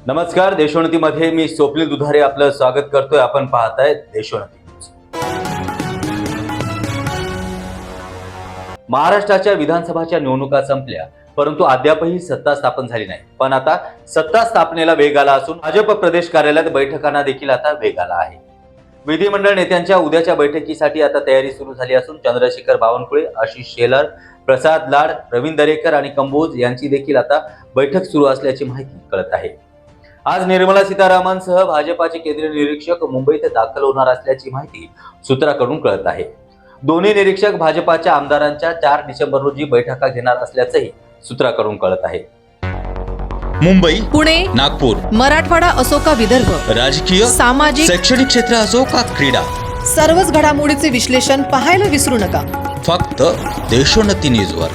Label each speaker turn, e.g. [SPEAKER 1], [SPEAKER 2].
[SPEAKER 1] नमस्कार, देशोन्नतीमध्ये मी स्वप्नील दुधारे आपलं स्वागत करतोय. आपण पाहताय देशोन्नती. महाराष्ट्राच्या विधानसभाच्या निवडणुका संपल्या, परंतु अद्यापही सत्ता स्थापन झाली नाही. पण आता सत्ता स्थापनेला वेग आला असून भाजप प्रदेश कार्यालयात बैठकांना देखील आता वेग आला आहे. विधिमंडळ नेत्यांच्या उद्याच्या बैठकीसाठी आता तयारी सुरू झाली असून चंद्रशेखर बावनकुळे, आशिष शेलार, प्रसाद लाड, प्रवीण दरेकर आणि कंबोज यांची देखील आता बैठक सुरू असल्याची माहिती कळत आहे. आज निर्मला सीतारामनसह भाजपाचे केंद्रीय निरीक्षक मुंबईत दाखल होणार असल्याची माहिती सूत्रांकडून कळत आहे. दोन्ही निरीक्षक भाजपाच्या आमदारांच्या 4 डिसेंबर रोजी बैठका घेणार असल्याचंही सूत्रांकडून कळत आहे.
[SPEAKER 2] मुंबई,
[SPEAKER 3] पुणे,
[SPEAKER 2] नागपूर,
[SPEAKER 3] मराठवाडा असो का विदर्भ,
[SPEAKER 2] राजकीय,
[SPEAKER 3] सामाजिक,
[SPEAKER 2] शैक्षणिक क्षेत्र असो का क्रीडा,
[SPEAKER 3] सर्वच घडामोडीचे विश्लेषण पाहायला विसरू नका.
[SPEAKER 2] फक्त देशोन्नती न्यूजवर.